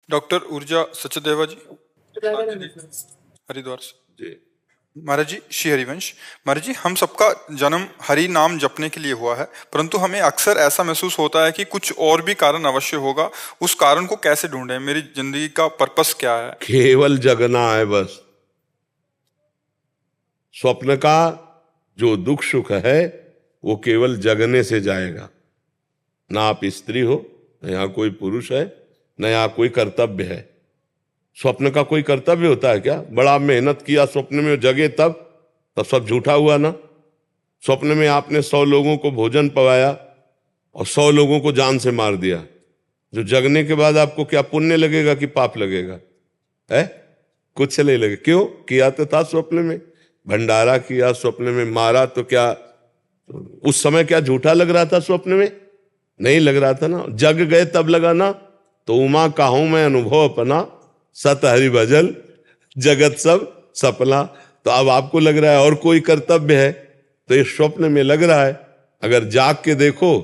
Doctor ऊर्जा सचदेवा जी, हरिद्वार से। जी। महाराज जी, श्री हरिवंश। महाराज जी, हम सबका जन्म हरि नाम जपने के लिए हुआ है, परंतु हमें अक्सर ऐसा महसूस होता है कि कुछ और भी कारण अवश्य होगा। उस कारण को कैसे ढूंढें? मेरी जिंदगी का पर्पस क्या है? केवल जगना है बस। स्वप्न का जो दुख सुख है वो केवल जगने से जाएगा। ना आप स्त्री हो, न यहाँ कोई पुरुष है, न यहाँ कोई कर्तव्य है। स्वप्न का कोई कर्तव्य होता है क्या? बड़ा मेहनत किया स्वप्न में जगे तब सब झूठा हुआ ना। स्वप्न में आपने 100 लोगों को भोजन पवाया और 100 लोगों को जान से मार दिया। जो जगने के बाद आपको क्या पुण्य लगेगा कि पाप लगेगा? है कुछ नहीं लगे। क्यों? किया तो था स्वप्न में, भंडारा किया स्वप्न में, मारा तो क्या उस समय क्या झूठा लग रहा था? स्वप्न में नहीं लग रहा था ना। जग गए तब लगा ना। तो उमा काहूं मैं अनुभव अपना, सत हरि भजल जगत सब सपना। तो अब आपको लग रहा है और कोई कर्तव्य है, तो ये स्वप्न में लग रहा है। अगर जाग के देखो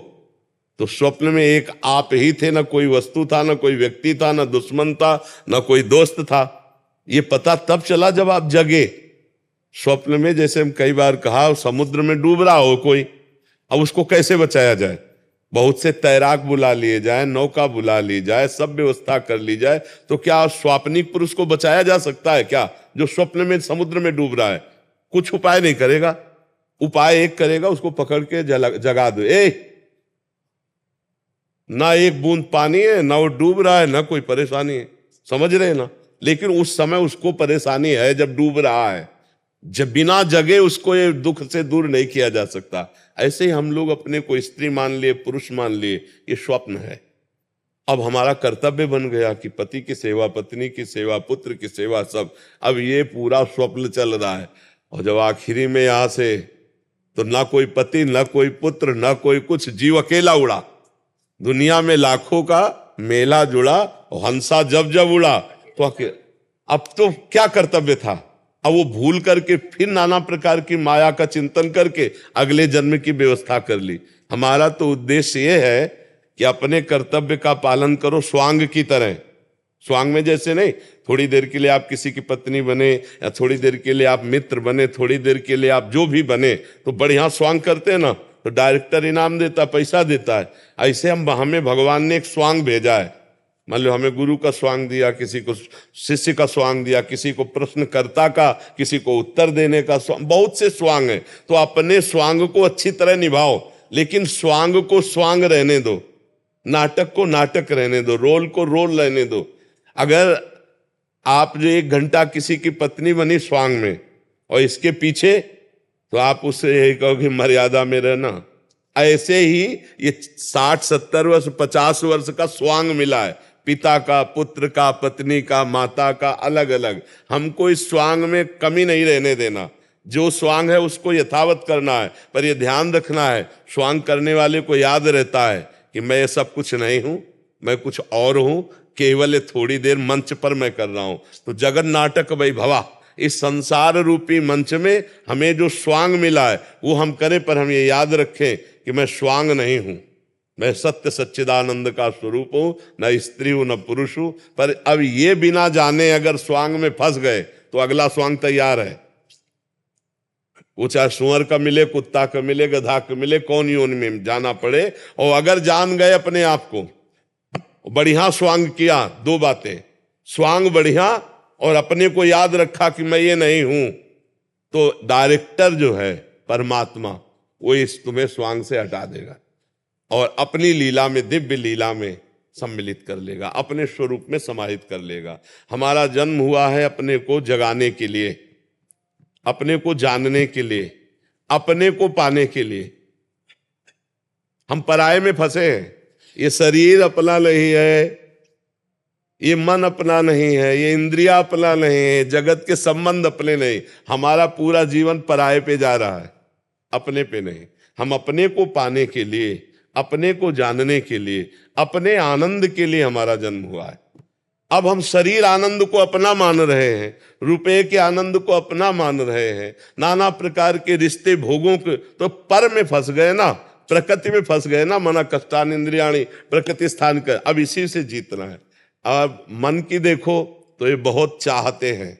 तो स्वप्न में एक आप ही थे, ना कोई वस्तु था, ना कोई व्यक्ति था, ना दुश्मन था, ना कोई दोस्त था। ये पता तब चला जब आप जगे। स्वप्न में जैसे हम कई बार कहा, समुद्र में डूब रहा हो कोई, अब उसको कैसे बचाया जाए? बहुत से तैराक बुला लिए जाए, नौका बुला ली जाए, सब व्यवस्था कर ली जाए, तो क्या स्वाप्निक पुरुष को बचाया जा सकता है क्या? जो स्वप्न में समुद्र में डूब रहा है कुछ उपाय नहीं करेगा। उपाय एक करेगा, उसको पकड़ के जगा दो। ना एक बूंद पानी है, ना वो डूब रहा है, ना कोई परेशानी है। समझ रहे ना? लेकिन उस समय उसको परेशानी है जब डूब रहा है। जब बिना जगे उसको ये दुख से दूर नहीं किया जा सकता। ऐसे ही हम लोग अपने को स्त्री मान लिए, पुरुष मान लिए, ये स्वप्न है। अब हमारा कर्तव्य बन गया कि पति की सेवा, पत्नी की सेवा, पुत्र की सेवा, सब। अब ये पूरा स्वप्न चल रहा है। और जब आखिरी में यहां से तो ना कोई पति, ना कोई पुत्र, ना कोई कुछ, जीव अकेला उड़ा। दुनिया में लाखों का मेला जुड़ा, हंसा जब जब उड़ा। तो अब तो क्या कर्तव्य था? अब वो भूल करके फिर नाना प्रकार की माया का चिंतन करके अगले जन्म की व्यवस्था कर ली। हमारा तो उद्देश्य ये है कि अपने कर्तव्य का पालन करो स्वांग की तरह। स्वांग में जैसे नहीं, थोड़ी देर के लिए आप किसी की पत्नी बने, या थोड़ी देर के लिए आप मित्र बने, थोड़ी देर के लिए आप जो भी बने, तो बढ़िया स्वांग करते हैं ना, तो डायरेक्टर इनाम देता, पैसा देता है। ऐसे हमें भगवान ने एक स्वांग भेजा है। मान लो हमें गुरु का स्वांग दिया, किसी को शिष्य का स्वांग दिया, किसी को प्रश्नकर्ता का, किसी को उत्तर देने का स्वांग, बहुत से स्वांग है। तो अपने स्वांग को अच्छी तरह निभाओ, लेकिन स्वांग को स्वांग रहने दो, नाटक को नाटक रहने दो, रोल को रोल रहने दो। अगर आप जो 1 घंटा किसी की पत्नी बनी स्वांग में, और इसके पीछे, तो आप उससे यही कहो कि मर्यादा में रहना। ऐसे ही ये 60-70 वर्ष 50 वर्ष का स्वांग मिला है, पिता का, पुत्र का, पत्नी का, माता का, अलग अलग। हमको इस स्वांग में कमी नहीं रहने देना। जो स्वांग है उसको यथावत करना है, पर यह ध्यान रखना है, स्वांग करने वाले को याद रहता है कि मैं ये सब कुछ नहीं हूं, मैं कुछ और हूं, केवल थोड़ी देर मंच पर मैं कर रहा हूं। तो जगन नाटक वैभवा, इस संसार रूपी मंच में हमें जो स्वांग मिला है वो हम करें, पर हम ये याद रखें कि मैं स्वांग नहीं हूं, मैं सत्य सच्चिदानंद का स्वरूप हूं, न स्त्री हूं न पुरुष हूं। पर अब ये बिना जाने अगर स्वांग में फंस गए तो अगला स्वांग तैयार है। वो चाहे सुअर का मिले, कुत्ता का मिले, गधा का मिले, कौन योनि में जाना पड़े। और अगर जान गए अपने आप को, बढ़िया स्वांग किया, 2 बातें, स्वांग बढ़िया और अपने को याद रखा कि मैं ये नहीं हूं, तो डायरेक्टर जो है परमात्मा, वो इस तुम्हें स्वांग से हटा देगा और अपनी लीला में, दिव्य लीला में सम्मिलित कर लेगा, अपने स्वरूप में समाहित कर लेगा। हमारा जन्म हुआ है अपने को जगाने के लिए, अपने को जानने के लिए, अपने को पाने के लिए। हम पराये में फंसे हैं। ये शरीर अपना नहीं है, ये मन अपना नहीं है, ये इंद्रिया अपना नहीं है, जगत के संबंध अपने नहीं। हमारा पूरा जीवन पराये पे जा रहा है, अपने पे नहीं। हम अपने को पाने के लिए, अपने को जानने के लिए, अपने आनंद के लिए हमारा जन्म हुआ है। अब हम शरीर आनंद को अपना मान रहे हैं, रुपए के आनंद को अपना मान रहे हैं, नाना प्रकार के रिश्ते भोगों के, तो पर में फंस गए ना, प्रकृति में फंस गए ना। मना कष्टान इंद्रियाणी प्रकृति स्थान कर। अब इसी से जीतना है। अब मन की देखो तो ये बहुत चाहते हैं,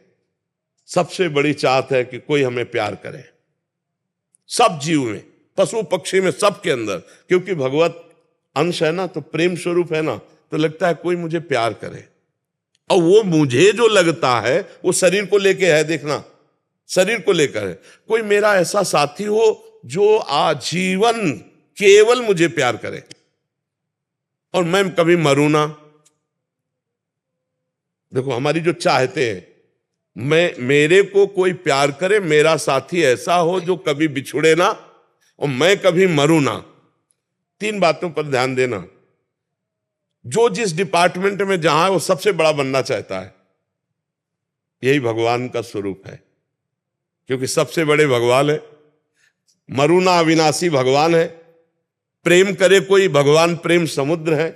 सबसे बड़ी चाहत है कि कोई हमें प्यार करे, सब जीव में, पशु पक्षी में, सबके अंदर, क्योंकि भगवत अंश है ना, तो प्रेम स्वरूप है ना, तो लगता है कोई मुझे प्यार करे। और वो मुझे जो लगता है वो शरीर को लेके है, देखना, शरीर को लेकर है। कोई मेरा ऐसा साथी हो जो आजीवन केवल मुझे प्यार करे और मैं कभी मरूं ना। देखो हमारी जो चाहते हैं, मेरे को कोई प्यार करे, मेरा साथी ऐसा हो जो कभी बिछुड़े ना और मैं कभी मरूं ना। 3 बातों पर ध्यान देना। जो जिस डिपार्टमेंट में जहां है वो सबसे बड़ा बनना चाहता है, यही भगवान का स्वरूप है, क्योंकि सबसे बड़े भगवान है। मरुना अविनाशी भगवान है। प्रेम करे कोई, भगवान प्रेम समुद्र है।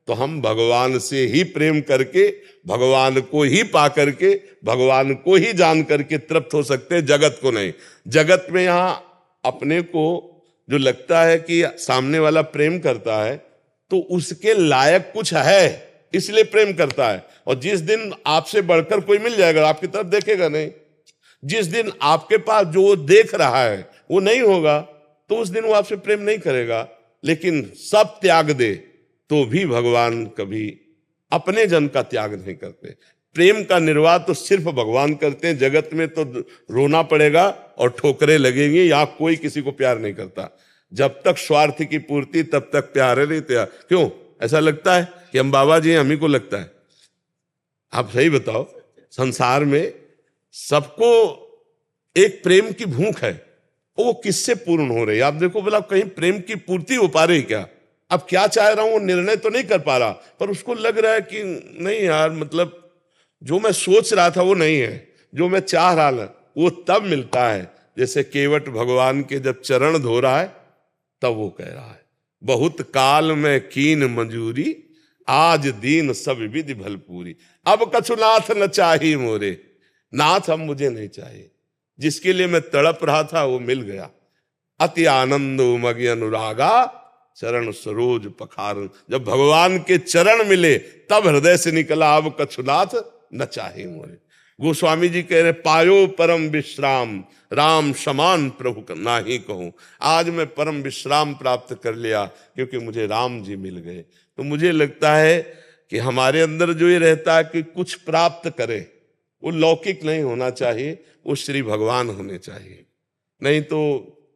तो हम भगवान से ही प्रेम करके, भगवान को ही पा करके, भगवान को ही जान करके तृप्त हो सकते हैं, जगत को नहीं। जगत में यहां अपने को जो लगता है कि सामने वाला प्रेम करता है तो उसके लायक कुछ है, इसलिए प्रेम करता है। और जिस दिन आपसे बढ़कर कोई मिल जाएगा, आपकी तरफ देखेगा नहीं। जिस दिन आपके पास जो देख रहा है वो नहीं होगा, तो उस दिन वो आपसे प्रेम नहीं करेगा। लेकिन सब त्याग दे तो भी भगवान कभी अपने जन का त्याग नहीं करते। प्रेम का निर्वाह तो सिर्फ भगवान करते हैं। जगत में तो रोना पड़ेगा और ठोकरें लगेंगी, यहां कोई किसी को प्यार नहीं करता। जब तक स्वार्थ की पूर्ति तब तक प्यार नहीं त्याग। क्यों ऐसा लगता है कि हम बाबा जी हैं, हम ही को लगता है? आप सही बताओ, संसार में सबको एक प्रेम की भूख है, वो किससे पूर्ण हो रही है? आप देखो बोला कहीं प्रेम की पूर्ति हो पा रही क्या? अब क्या चाह रहा हूं वो निर्णय तो नहीं कर पा रहा, पर उसको लग रहा है कि नहीं यार, मतलब जो मैं सोच रहा था वो नहीं है, जो मैं चाह रहा था वो तब मिलता है। जैसे केवट भगवान के जब चरण धो रहा है तब वो कह रहा है, बहुत काल में कीन मंजूरी, आज दीन सब विधि भलपूरी। अब कछु नाथ न चाही मोरे, नाथ अब मुझे नहीं चाहिए। जिसके लिए मैं तड़प रहा था वो मिल गया। अति आनंद उमगी अनुरागा, चरण सरोज पखारन। जब भगवान के चरण मिले तब हृदय से निकला, अब कछु नाथ न चाहे मोरे। गोस्वामी जी कह रहे, पायो परम विश्राम, राम समान प्रभु नाही कहूं। आज मैं परम विश्राम प्राप्त कर लिया क्योंकि मुझे राम जी मिल गए। तो मुझे लगता है कि हमारे अंदर जो ये रहता है कि कुछ प्राप्त करे, वो लौकिक नहीं होना चाहिए, वो श्री भगवान होने चाहिए। नहीं तो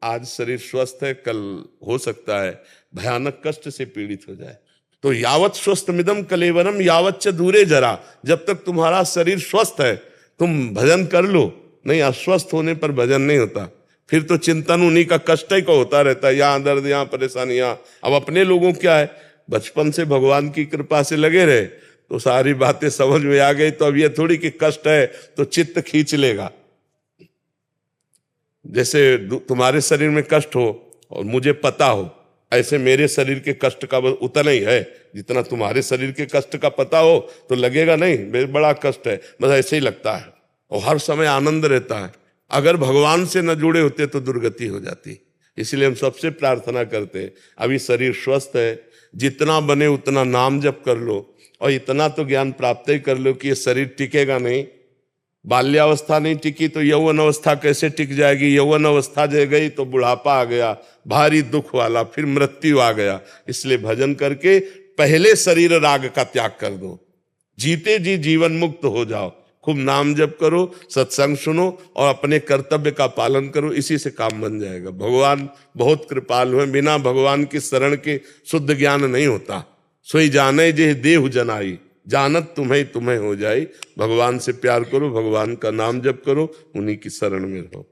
आज शरीर स्वस्थ है, कल हो सकता है भयानक कष्ट से पीड़ित हो जाए। तो यावत स्वस्थ मिदम कलेवरम यावच्च दूरे जरा। जब तक तुम्हारा शरीर स्वस्थ है तुम भजन कर लो, नहीं अस्वस्थ होने पर भजन नहीं होता। फिर तो चिंतन उन्हीं का कष्ट ही को होता रहता है, यहाँ दर्द, यहाँ परेशानी, यहाँ। अब अपने लोगों क्या है, बचपन से भगवान की कृपा से लगे रहे तो सारी बातें समझ में आ गई। तो अब ये थोड़ी कि कष्ट है तो चित्त खींच लेगा। जैसे तुम्हारे शरीर में कष्ट हो और मुझे पता हो, ऐसे मेरे शरीर के कष्ट का उतना ही है जितना तुम्हारे शरीर के कष्ट का पता हो, तो लगेगा नहीं बड़ा कष्ट है, बस ऐसे ही लगता है। और हर समय आनंद रहता है। अगर भगवान से न जुड़े होते तो दुर्गति हो जाती। इसलिए हम सबसे प्रार्थना करते हैं, अभी शरीर स्वस्थ है, जितना बने उतना नाम जप कर लो और इतना तो ज्ञान प्राप्त ही कर लो कि ये शरीर टिकेगा नहीं। बाल्यावस्था नहीं टिकी तो यौवन अवस्था कैसे टिक जाएगी? यौवन अवस्था जो गई तो बुढ़ापा आ गया, भारी दुख वाला, फिर मृत्यु आ गया। इसलिए भजन करके पहले शरीर राग का त्याग कर दो, जीते जी जीवन मुक्त हो जाओ। खूब नाम जप करो, सत्संग सुनो और अपने कर्तव्य का पालन करो, इसी से काम बन जाएगा। भगवान बहुत कृपालु है, बिना भगवान की शरण के शुद्ध ज्ञान नहीं होता। सोई जाने जे देहु जनाई, जानत तुम्हें तुम्हें हो जाए। भगवान से प्यार करो, भगवान का नाम जप करो, उन्हीं की शरण में रहो।